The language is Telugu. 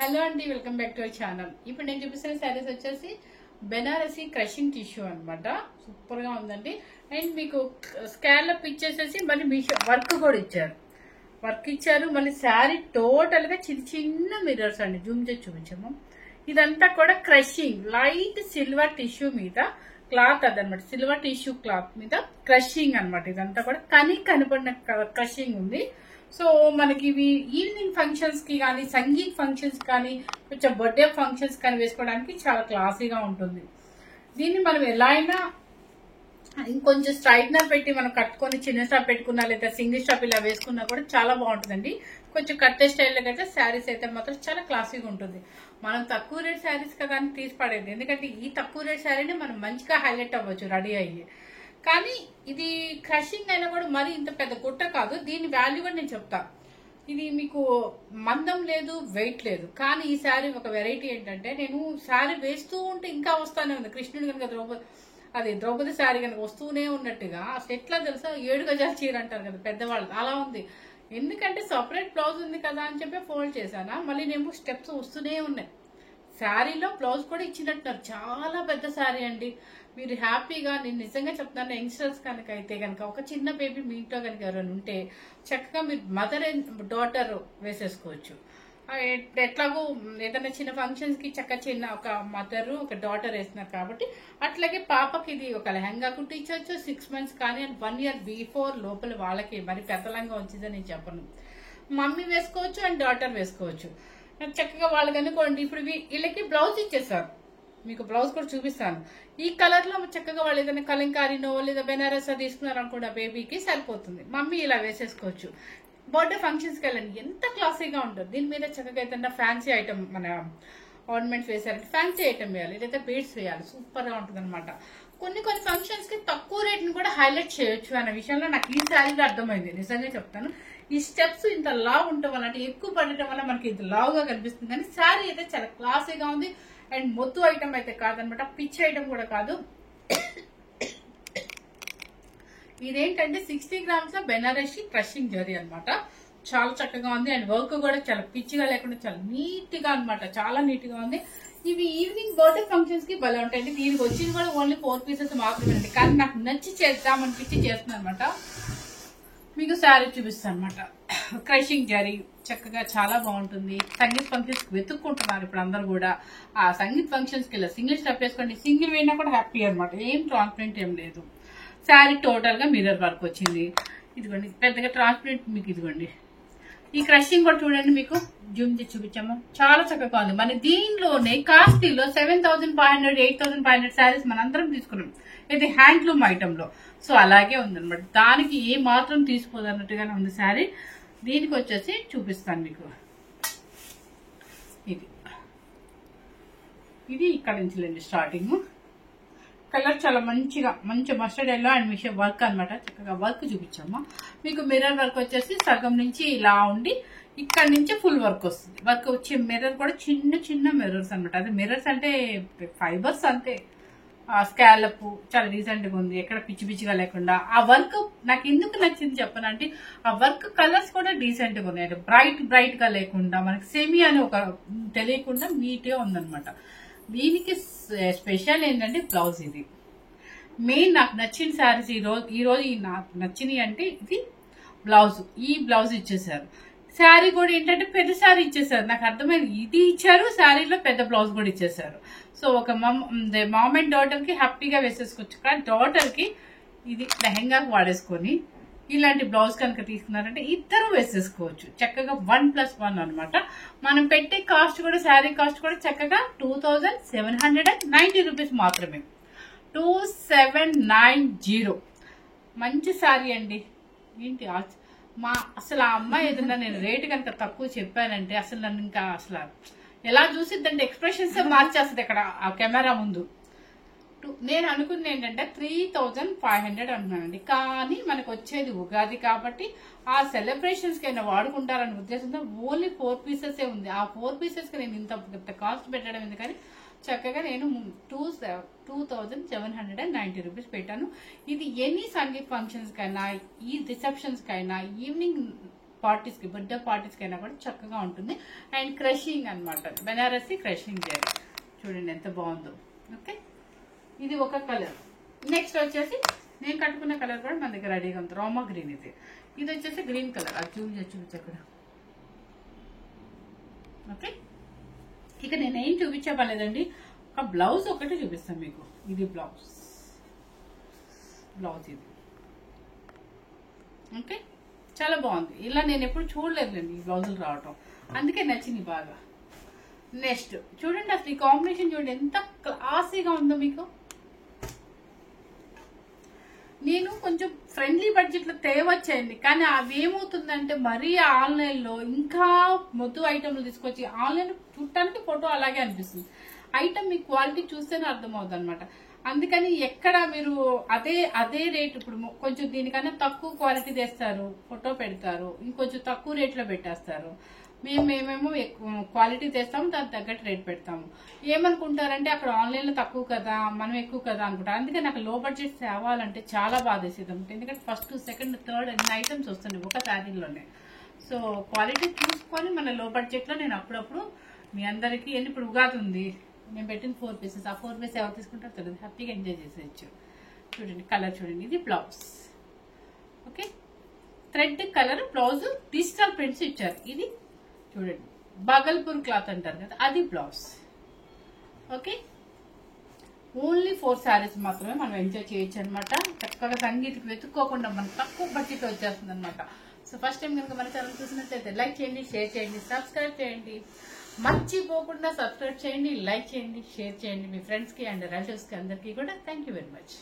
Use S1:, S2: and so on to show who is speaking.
S1: హలో అండి, welcome back to our channel. ఇప్పుడు నేను చూపిస్తున్న శారీస్ వచ్చేసి బెనారసీ క్రషింగ్ టిష్యూ అనమాట. సూపర్ గా ఉందండి. అండ్ మీకు స్కాలప్ ఇచ్చేసేసి మళ్ళీ మీ వర్క్ కూడా ఇచ్చారు. మళ్ళీ శారీ టోటల్ గా చిన్న చిన్న మిర్రర్స్ అండి. జూమ్ చేసి చూపించాము. ఇదంతా కూడా క్రషింగ్ లైట్ సిల్వర్ టిష్యూ మీద క్లాత్ అదనమాట. సిల్వర్ టిష్యూ క్లాత్ మీద క్రషింగ్ అనమాట. ఇదంతా కూడా కనపడిన క్రషింగ్ ఉంది. సో మనకి ఇవి ఈవినింగ్ ఫంక్షన్స్ కి కానీ, సంగీత్ ఫంక్షన్స్ కానీ, కొంచెం బర్త్డే ఫంక్షన్స్ కానీ వేసుకోవడానికి చాలా క్లాసీగా ఉంటుంది. దీన్ని మనం ఎలా అయినా ఇంకొంచెం స్ట్రైట్నర్ పెట్టి మనం కట్టుకొని చిన్న స్టాప్ పెట్టుకున్నా లేదా సింగిల్ స్టాప్ ఇలా వేసుకున్నా కూడా చాలా బాగుంటుందండి. కొంచెం కట్టే స్టైల్లో అయితే శారీస్ అయితే మాత్రం చాలా క్లాసీగా ఉంటుంది. మనం తక్కువ రేట్ శారీస్ కదా అని తీసి పడేది. ఎందుకంటే ఈ తక్కువ రేట్ శారీని మనం మంచిగా హైలైట్ అవ్వచ్చు రెడీ అయ్యి. కానీ ఇది క్రషింగ్ అయినా కూడా మరి ఇంత పెద్ద గుట్ట కాదు. దీని వాల్యూ కూడా నేను చెప్తా. ఇది మీకు మందం లేదు, వెయిట్ లేదు. కానీ ఈ శారీ ఒక వెరైటీ ఏంటంటే, నేను శారీ వేస్తూ ఉంటే ఇంకా వస్తానే ఉంది. కృష్ణుడు కనుక ద్రౌపది శారీ కనుక వస్తూనే ఉన్నట్టుగా. అసలు ఎట్లా తెలుసా, 7 గజాల చీర అంటారు కదా పెద్దవాళ్ళు, అలా ఉంది. ఎందుకంటే సపరేట్ బ్లౌజ్ ఉంది కదా అని చెప్పి ఫోల్డ్ చేశానా, మళ్ళీ నేను స్టెప్స్ వస్తూనే ఉన్నాయి. శారీలో బ్లౌజ్ కూడా ఇచ్చినట్టున్నారు. చాలా పెద్ద శారీ అండి. మీరు హ్యాపీగా, నేను నిజంగా చెప్తాను, యంగ్స్టర్స్ కనుక అయితే కనుక ఒక చిన్న బేబీ మీ ఇంట్లో కనుక ఎవరైనా ఉంటే చక్కగా మీరు మదర్ అండ్ డాటర్ వేసేసుకోవచ్చు. ఎట్లాగో ఏదైనా చిన్న ఫంక్షన్స్ కి చిన్న ఒక మదర్ ఒక డాటర్ వేస్తున్నారు కాబట్టి, అట్లాగే పాపకి ఇది ఒక లెహంగా కుట్టించవచ్చు 6 months కానీ, 1 year బిఫోర్ లోపల వాళ్ళకి మరి పెద్దలంగా వచ్చిందని నేను చెప్పను. మమ్మీ వేసుకోవచ్చు అండ్ డాటర్ వేసుకోవచ్చు. చక్కగా వాళ్ళకి అనుకోండి. ఇప్పుడు వీళ్ళకి బ్లౌజ్ ఇచ్చేసారు. మీకు బ్లౌజ్ కూడా చూపిస్తాను. ఈ కలర్ లో చక్కగా వాళ్ళు ఏదైనా కలంకారీనో లేదా బెనారస్ తీసుకున్నారు అనుకోండి, ఆ బేబీకి సరిపోతుంది. మమ్మీ ఇలా వేసేసుకోవచ్చు. బర్త్డే ఫంక్షన్స్ కి వెళ్ళండి, ఎంత క్లాసీగా ఉంటుంది. దీని మీద చక్కగా ఏదైనా ఫ్యాన్సీ ఐటమ్, మన ఆర్నమెంట్స్ వేసారంటే ఫ్యాన్సీ ఐటమ్ వేయాలి, లేదా బీడ్స్ వేయాలి, సూపర్ గా ఉంటుంది అనమాట. కొన్ని ఫంక్షన్స్ కి తక్కువ రేట్ ని కూడా హైలైట్ చేయొచ్చు అనే విషయంలో నాకు ఈ శారీలో అర్థమైంది. నిజంగా చెప్తాను. ఈ స్టెప్స్ ఇంత లావ్ ఉండటం వల్ల, అంటే ఎక్కువ పడటం వల్ల మనకి ఇంత లావ్ గా కనిపిస్తుంది. కానీ శారీ అయితే చాలా క్లాసీగా ఉంది. అండ్ మొత్తు ఐటమ్ అయితే కాదనమాట, పిచ్ ఐటమ్ కూడా కాదు. ఇదేంటంటే 60 grams లో బెనారసి క్రషింగ్ జరీ అనమాట. చాలా చక్కగా ఉంది. అండ్ వర్క్ కూడా చాలా పిచ్చిగా లేకుండా చాలా నీట్ గా అనమాట. చాలా నీట్ గా ఉంది. ఇవి ఈవినింగ్ బర్త్డే ఫంక్షన్స్ కి భలే ఉంటాయండి. దీనికి వచ్చింది కూడా ఓన్లీ 4 pieces మాత్రమే అండి. కానీ నాకు నచ్చి చేద్దామనిపించి చేస్తున్నాను అనమాట. మీకు శారీ చూపిస్తాను అనమాట. క్రషింగ్ జరీ చక్కగా చాలా బాగుంటుంది. సంగీత్ ఫంక్షన్స్ వెతుక్కుంటున్నారు ఇప్పుడు అందరు కూడా. ఆ సంగీత్ ఫంక్షన్స్ కి వెళ్ళి సింగిల్ స్టెప్ వేసుకోండి, సింగిల్ వేయినా కూడా హ్యాపీ అనమాట. ఏం ట్రాన్స్పరెంట్ ఏం లేదు. శారీ టోటల్ గా మిర్రర్ వర్క్ వచ్చింది. ఇదిగోండి పెద్దగా ట్రాన్స్పరెంట్. మీకు ఇదిగోండి ఈ క్రషింగ్ కూడా చూడండి, మీకు జూమ్ చేసి చూపించాము. చాలా చక్కగా ఉంది. మన దీనిలోనే కాస్ట్లీలో 7,500 8,500 శారీస్ మనందరం తీసుకున్నాం. ఇది హ్యాండ్లూమ్ ఐటమ్ లో. సో అలాగే ఉందన్నమాట. దానికి ఏ మాత్రం తీసుకోదు అన్నట్టుగానే ఉంది శారీ. దీనికి వచ్చేసి చూపిస్తాను మీకు. ఇది ఇక్కడ నుంచి స్టార్టింగ్. కలర్ చాలా మంచి mustard yellow and machine work అనమాట. చక్కగా వర్క్ చూపించాము. మీకు మిర్రర్ వర్క్ వచ్చేసి సగం నుంచి ఇలా ఉండి ఇక్కడ నుంచి ఫుల్ వర్క్ వస్తుంది. వర్క్ వచ్చే మిర్రర్ కూడా చిన్న మిర్రర్స్ అనమాట. అది మిర్రర్స్ అంటే ఫైబర్స్ అంతే. స్కాలప్ చాలా డీసెంట్ గా ఉంది, ఎక్కడ పిచ్చిగా లేకుండా. ఆ వర్క్ నాకు ఎందుకు నచ్చింది చెప్పనంటే, ఆ వర్క్ కలర్స్ కూడా డీసెంట్ గా ఉన్నాయి. బ్రైట్ గా లేకుండా మనకి సెమీ అని ఒక తెలియకుండా నీట్ గా ఉందనమాట. దీనికి స్పెషల్ ఏంటంటే బ్లౌజ్. ఇది మెయిన్ నాకు నచ్చిన శారీస్ ఈ రోజు నాకు నచ్చినవి అంటే ఇది బ్లౌజ్. ఈ బ్లౌజ్ ఇచ్చేసారు. శారీ కూడా ఏంటంటే పెద్ద శారీ ఇచ్చేసారు. నాకు అర్థమైంది, ఇది ఇచ్చారు, శారీలో పెద్ద బ్లౌజ్ కూడా ఇచ్చేసారు. సో ఒక మామ్ అండ్ డాటర్ కి హ్యాపీగా వేసేసుకోవచ్చు. కానీ డాటర్ కి ఇది లెహంగాకు వాడేసుకొని ఇలాంటి బ్లౌజ్ కనుక తీసుకున్నారంటే ఇద్దరు వేసేసుకోవచ్చు చక్కగా. 1+1 అనమాట. మనం పెట్టే కాస్ట్ కూడా, శారీ కాస్ట్ కూడా చక్కగా 2,790 రూపీస్ మాత్రమే. 2790. మంచి శారీ అండి. ఏంటి అసలు ఆ అమ్మాయి ఏదన్నా నేను రేటు కనుక తక్కువ చెప్పానంటే అసలు నన్ను ఇంకా అసలు ఎలా చూసిద్దంటే ఎక్స్ప్రెషన్స్ మార్చేస్తుంది ఇక్కడ ఆ కెమెరా ముందు. నేను అనుకుంది ఏంటంటే 3,500 అనుకున్నానండి. కానీ మనకు వచ్చేది ఉగాది కాబట్టి ఆ సెలబ్రేషన్స్ కి అయినా వాడుకుంటారనే ఉద్దేశంతో ఓన్లీ 4 pieces ఉంది. ఆ 4 pieces కి నేను ఇంత కాస్ట్ పెట్టడం ఎందుకని చక్కగా నేను 2,790 రూపీస్ పెట్టాను. ఇది ఎనీ సంగీత్ ఫంక్షన్స్ కైనా, ఈ రిసెప్షన్స్ కైనా, ఈవినింగ్ పార్టీస్కి, బర్త్డే పార్టీస్కి అయినా కూడా చక్కగా ఉంటుంది. అండ్ క్రషింగ్ అనమాట, బెనారసి క్రషింగ్ చేయాలి. చూడండి ఎంత బాగుందో. ఓకే, ఇది ఒక కలర్. నెక్స్ట్ వచ్చేసి నేను కట్టుకున్న కలర్ కూడా మన దగ్గర రెడీగా ఉంది, రామా గ్రీన్. ఇది వచ్చేసి గ్రీన్ కలర్. అది చూపించు అక్కడ. ఓకే, ఇక నేనేం చూపించబలేదండి, ఒక బ్లౌజ్ ఒకటి చూపిస్తాను మీకు. ఇది బ్లౌజ్ ఇది. ఓకే, చాలా బాగుంది. ఇలా నేను ఎప్పుడు చూడలేదులేండి ఈ బ్లౌజులు రావటం, అందుకే నచ్చింది బాగా. నెక్స్ట్ చూడండి, అసలు ఈ కాంబినేషన్ చూడండి ఎంత క్లాసీగా ఉందో మీకు. నేను కొంచెం ఫ్రెండ్లీ బడ్జెట్ లో తేవచ్చేయండి, కానీ అవి ఏమవుతుందంటే మరీ ఆన్లైన్ లో ఇంకా మొద్దు ఐటమ్లు తీసుకొచ్చి ఆన్లైన్ చూడటానికి ఫోటో అలాగే అనిపిస్తుంది, ఐటమ్ మీ క్వాలిటీ చూస్తేనే అర్థమవుతుంది అనమాట. అందుకని ఎక్కడ మీరు అదే రేట్, ఇప్పుడు కొంచెం దీనికన్నా తక్కువ క్వాలిటీ తెస్తారు, ఫోటో పెడతారు, ఇంకొంచెం తక్కువ రేట్లో పెట్టేస్తారు. మేమేమో క్వాలిటీ తెస్తాము, దానికి తగ్గట్టు రేట్ పెడతాము. ఏమనుకుంటారంటే అక్కడ ఆన్లైన్లో తక్కువ కదా, మనం ఎక్కువ కదా అనుకుంటారు. అందుకే నాకు లో బడ్జెట్ తేవాలంటే చాలా బాధేసేది ఉంటుంది, ఎందుకంటే ఫస్ట్, సెకండ్, థర్డ్ అన్ని ఐటమ్స్ వస్తున్నాయి ఒక శారీలోనే. సో క్వాలిటీ చూసుకొని మన లో బడ్జెట్లో నేను అప్పుడప్పుడు మీ అందరికీ ఇప్పుడు ఉగాది ఉంది, నేను పెట్టిన 4 పీసెస్, ఆ 4 పీసెస్ ఎవరు తీసుకుంటారో తెలియదు, హ్యాపీగా ఎంజాయ్ చేసేయచ్చు. చూడండి కలర్ చూడండి, ఇది blouse. Okay, thread colour blouse, digital prints ఇచ్చారు. ఇది చూడండి బాగల్పూర్ క్లాత్ అంటారు కదా, అది బ్లౌజ్. ఓకే, ఓన్లీ 4 శారీస్ మాత్రమే మనం ఎంజాయ్ చేయొచ్చు అనమాట. చక్కగా సంగీతకి వెతుక్కోకుండా మనకు తక్కువ బడ్జెట్ వచ్చేస్తుంది అనమాట. సో ఫస్ట్ టైం కనుక మన ఛానల్ చూసినట్లయితే లైక్ చేయండి, షేర్ చేయండి, సబ్స్క్రైబ్ చేయండి. మర్చిపోకుండా సబ్స్క్రైబ్ చేయండి, లైక్ చేయండి, షేర్ చేయండి మీ ఫ్రెండ్స్కి అండ్ రిలేటివ్స్కి అందరికీ కూడా. Thank you very much.